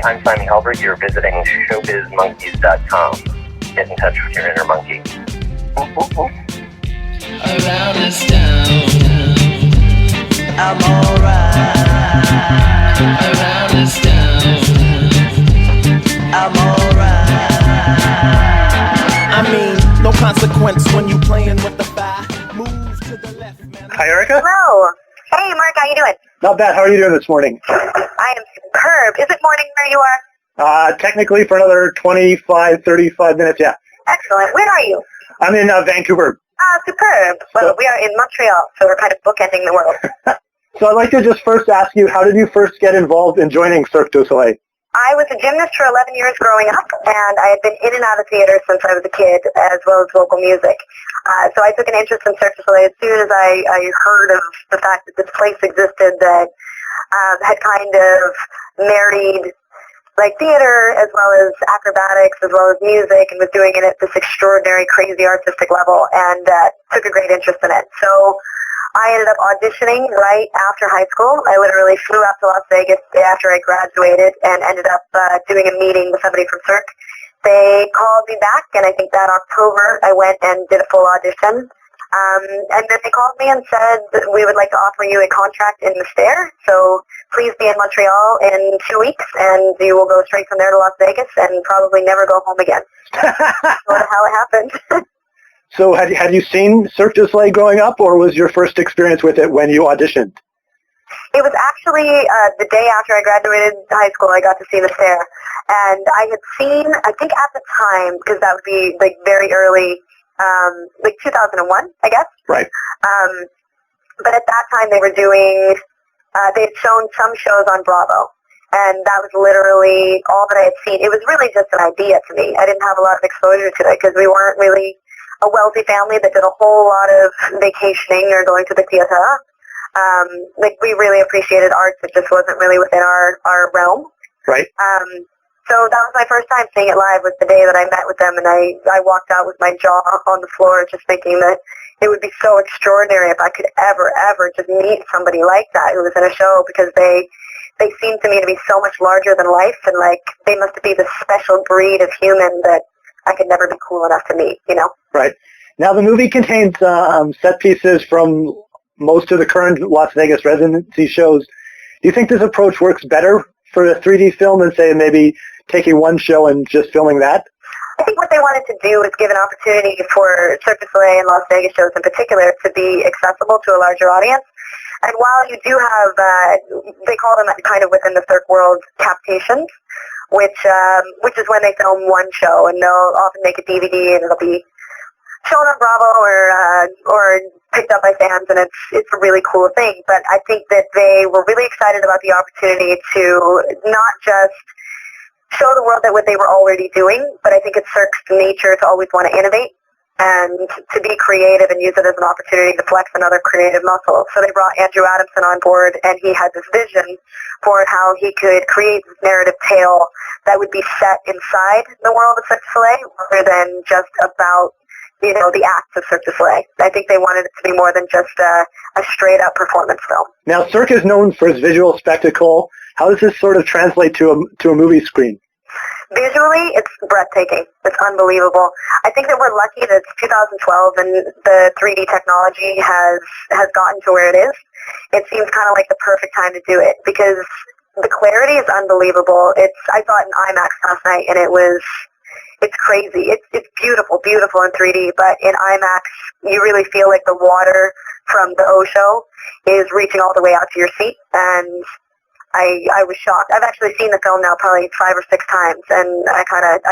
Hi, I'm Simon Halbert. You're visiting ShowbizMonkeys.com. Get in touch with your inner monkey. Around this town, I'm alright. Around this town, I'm alright. I mean, no consequence when you playing with the fire. Move to the left, man. Hi, Erica. Hello. Hey, Mark, how you doing? Not bad. How are you doing this morning? I am superb. Is it morning where you are? Technically for another 25, 35 minutes, yeah. Excellent. Where are you? I'm in Vancouver. Superb. Well, we are in Montreal, so we're kind of bookending the world. So I'd like to just first ask you, how did you first get involved in joining Cirque du Soleil? I was a gymnast for 11 years growing up, and I had been in and out of theater since I was a kid, as well as vocal music. So I took an interest in Cirque du Soleil as soon as I heard of the fact that this place existed that had kind of married like theater as well as acrobatics as well as music, and was doing it at this extraordinary, crazy artistic level, and took a great interest in it. So I ended up auditioning right after high school. I literally flew out to Las Vegas after I graduated and ended up doing a meeting with somebody from Cirque. They called me back, and I think that October I went and did a full audition. And then they called me and said that we would like to offer you a contract in Mystère, so please be in Montreal in 2 weeks, and you will go straight from there to Las Vegas and probably never go home again. That's how it happened. So had you seen Cirque du Soleil growing up, or was your first experience with it when you auditioned? It was actually the day after I graduated high school, I got to see Mystère. And I had seen, I think at the time, because that would be like very early, like 2001, I guess. Right. But at that time they were doing, they had shown some shows on Bravo. And that was literally all that I had seen. It was really just an idea to me. I didn't have a lot of exposure to it because we weren't really a wealthy family that did a whole lot of vacationing or going to the theater. Like we really appreciated art, it just wasn't really within our realm. Right. So that was my first time seeing it live, was the day that I met with them, and I walked out with my jaw on the floor just thinking that it would be so extraordinary if I could ever just meet somebody like that who was in a show, because they seemed to me to be so much larger than life, and like they must be this special breed of human that I could never be cool enough to meet, you know? Right. Now the movie contains set pieces from most of the current Las Vegas residency shows. Do you think this approach works better for a 3D film than, say, maybe taking one show and just filming that? I think what they wanted to do was give an opportunity for Cirque du Soleil and Las Vegas shows in particular to be accessible to a larger audience. And while you do have, they call them kind of within the Cirque world, captations, which is when they film one show, and they'll often make a DVD and it'll be shown on Bravo or picked up by fans, and it's a really cool thing. But I think that they were really excited about the opportunity to not just show the world that what they were already doing, but I think it's Cirque's nature to always want to innovate and to be creative and use it as an opportunity to flex another creative muscle. So they brought Adam Adamson on board, and he had this vision for how he could create this narrative tale that would be set inside the world of Cirque du Soleil rather than just about, you know, the acts of Cirque du Soleil. I think they wanted it to be more than just a straight-up performance film. Now, Cirque is known for its visual spectacle. How does this sort of translate to a movie screen? Visually, it's breathtaking. It's unbelievable. I think that we're lucky that it's 2012 and the 3D technology has gotten to where it is. It seems kind of like the perfect time to do it because the clarity is unbelievable. I saw it in IMAX last night, and it's crazy. It's beautiful in 3D, but in IMAX, you really feel like the water from the Osho is reaching all the way out to your seat, and I was shocked. I've actually seen the film now probably 5 or 6 times, and I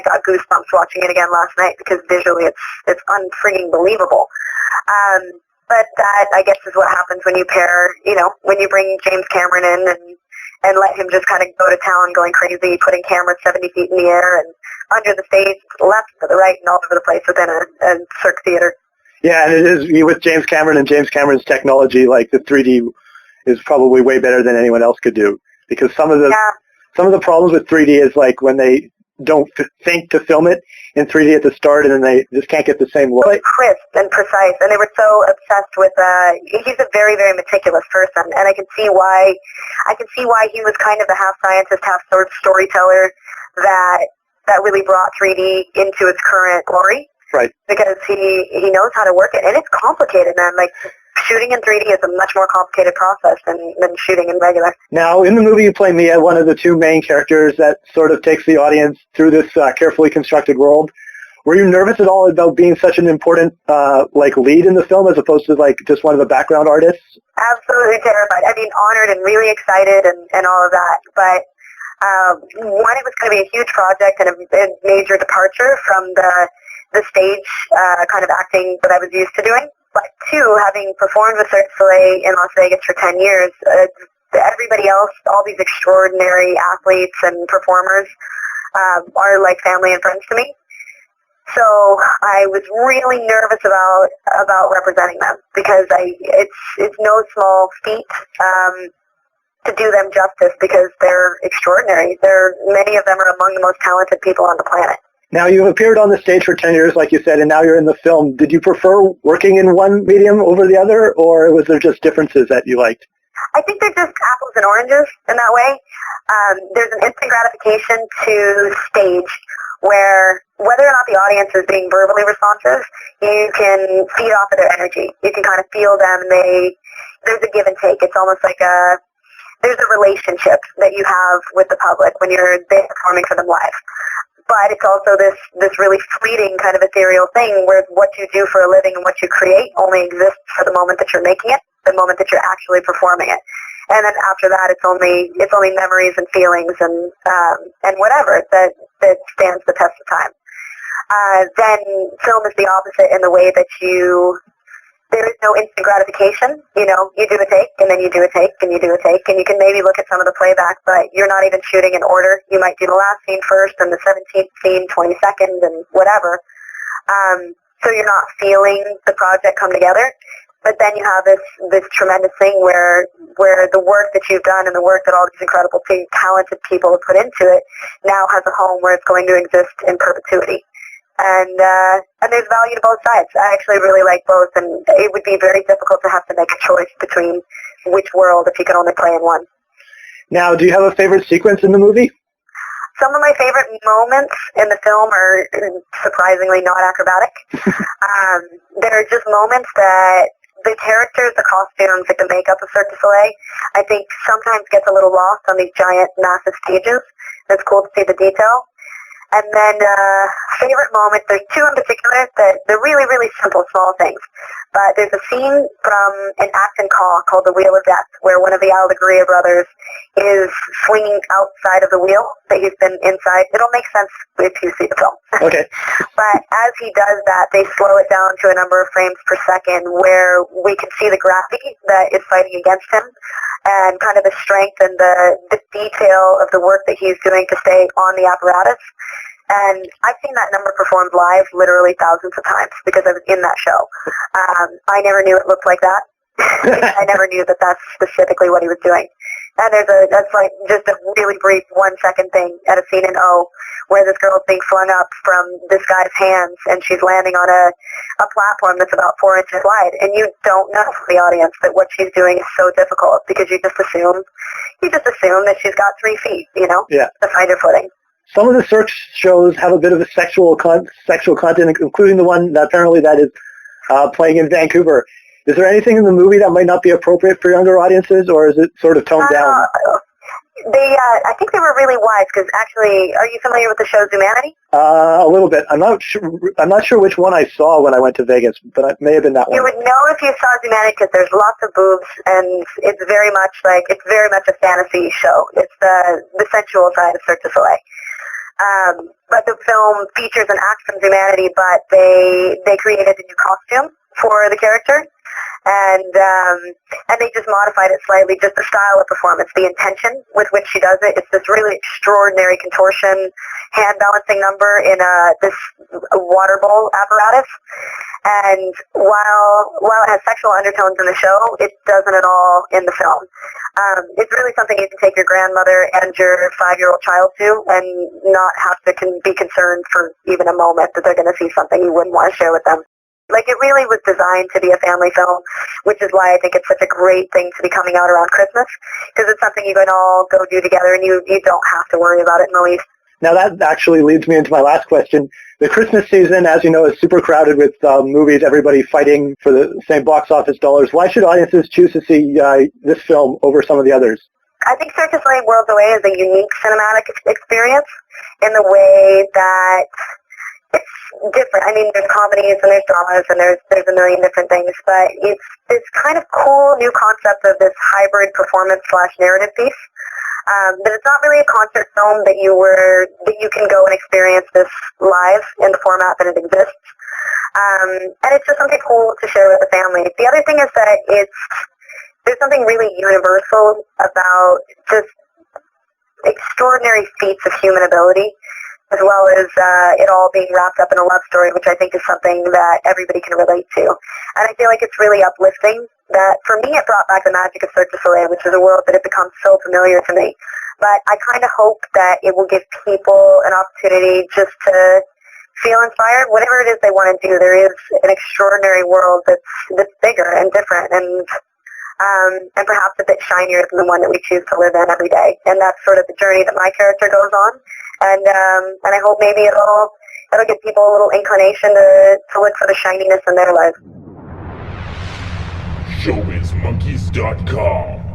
got goosebumps watching it again last night because visually it's unfreaking believable. But that, I guess, is what happens when you when you bring James Cameron in and let him just kind of go to town going crazy, putting cameras 70 feet in the air and under the stage, to the left, to the right, and all over the place within a Cirque theater. Yeah, and it is with James Cameron and James Cameron's technology, like the 3D is probably way better than anyone else could do. Because some of the problems with 3D is like when they don't think to film it in 3D at the start, and then they just can't get the same look. Crisp and precise, and they were so obsessed with. He's a very, very meticulous person, and I can see why. He was kind of the half scientist, half sort of storyteller that really brought 3D into its current glory. Right. Because he knows how to work it, and it's complicated, man. Like, shooting in 3D is a much more complicated process than shooting in regular. Now, in the movie, you play Mia, one of the two main characters that sort of takes the audience through this carefully constructed world. Were you nervous at all about being such an important lead in the film as opposed to just one of the background artists? Absolutely terrified. I mean, honored and really excited and all of that. But one, it was going to be a huge project and a major departure from the stage kind of acting that I was used to doing. But two, having performed with Cirque du Soleil in Las Vegas for 10 years, everybody else, all these extraordinary athletes and performers are like family and friends to me. So I was really nervous about representing them because it's no small feat to do them justice because they're extraordinary. Many of them are among the most talented people on the planet. Now, you've appeared on the stage for 10 years, like you said, and now you're in the film. Did you prefer working in one medium over the other, or was there just differences that you liked? I think they're just apples and oranges in that way. There's an instant gratification to stage where whether or not the audience is being verbally responsive, you can feed off of their energy. You can kind of feel them. There's a give and take. It's almost like there's a relationship that you have with the public when you're there performing for them live. But it's also this really fleeting kind of ethereal thing where what you do for a living and what you create only exists for the moment that you're making it, the moment that you're actually performing it. And then after that, it's only memories and feelings and whatever that stands the test of time. Then film is the opposite in the way that there is no instant gratification. You know, you do a take, and then you do a take, and you do a take, and you can maybe look at some of the playback, but you're not even shooting in order. You might do the last scene first, and the 17th scene 22nd, and whatever. So you're not feeling the project come together. But then you have this tremendous thing where the work that you've done and the work that all these incredible, talented people have put into it now has a home where it's going to exist in perpetuity. And there's value to both sides. I actually really like both, and it would be very difficult to have to make a choice between which world if you could only play in one. Now, do you have a favorite sequence in the movie? Some of my favorite moments in the film are surprisingly not acrobatic. They're just moments that the characters, the costumes, like the makeup of Cirque du Soleil, I think sometimes gets a little lost on these giant, massive stages. It's cool to see the detail. And then favorite moment, there's two in particular that they're really, really simple, small things. But there's a scene from an act in Caw called The Wheel of Death, where one of the Alegria brothers is swinging outside of the wheel that he's been inside. It'll make sense if you see the film. Okay. But as he does that, they slow it down to a number of frames per second where we can see the gravity that is fighting against him and kind of the strength and the detail of the work that he's doing to stay on the apparatus. And I've seen that number performed live literally thousands of times because I was in that show. I never knew it looked like that. I never knew that that's specifically what he was doing. And that's like just a really brief 1 second thing at a scene in O where this girl is being flung up from this guy's hands and she's landing on a platform that's about 4 inches wide. And you don't know from the audience that what she's doing is so difficult because you just assume that she's got 3 feet, to find her footing. Some of the Cirque shows have a bit of a sexual content, including the one that apparently that is playing in Vancouver. Is there anything in the movie that might not be appropriate for younger audiences, or is it sort of toned down? I think they were really wise because actually, are you familiar with the show Zumanity? A little bit. I'm not sure which one I saw when I went to Vegas, but it may have been that one. You would know if you saw Zumanity because there's lots of boobs, and it's very much a fantasy show. It's the sensual side of Cirque du Soleil. But the film features an act from Zumanity, but they created a new costume for the character. And they just modified it slightly, just the style of performance, the intention with which she does it. It's this really extraordinary contortion, hand balancing number in this water bowl apparatus. And while it has sexual undertones in the show, it doesn't at all in the film. It's really something you can take your grandmother and your 5-year-old child to and not have to be concerned for even a moment that they're going to see something you wouldn't want to share with them. Like, it really was designed to be a family film, which is why I think it's such a great thing to be coming out around Christmas, because it's something you can all go do together, and you don't have to worry about it in the least. Now that actually leads me into my last question. The Christmas season, as you know, is super crowded with movies, everybody fighting for the same box office dollars. Why should audiences choose to see this film over some of the others? I think Cirque du Soleil Worlds Away is a unique cinematic experience in the way that it's different. I mean, there's comedies and there's dramas and there's a million different things, but it's this kind of cool new concept of this hybrid performance/narrative piece. But it's not really a concert film that you can go and experience this live in the format that it exists. And it's just something cool to share with the family. The other thing is that there's something really universal about just extraordinary feats of human ability, as well as it all being wrapped up in a love story, which I think is something that everybody can relate to. And I feel like it's really uplifting. That, for me, it brought back the magic of Cirque du Soleil, which is a world that had become so familiar to me. But I kind of hope that it will give people an opportunity just to feel inspired. Whatever it is they want to do, there is an extraordinary world that's bigger and different and perhaps a bit shinier than the one that we choose to live in every day. And that's sort of the journey that my character goes on. And I hope maybe it'll give people a little inclination to look for the shininess in their lives. ShowbizMonkeys.com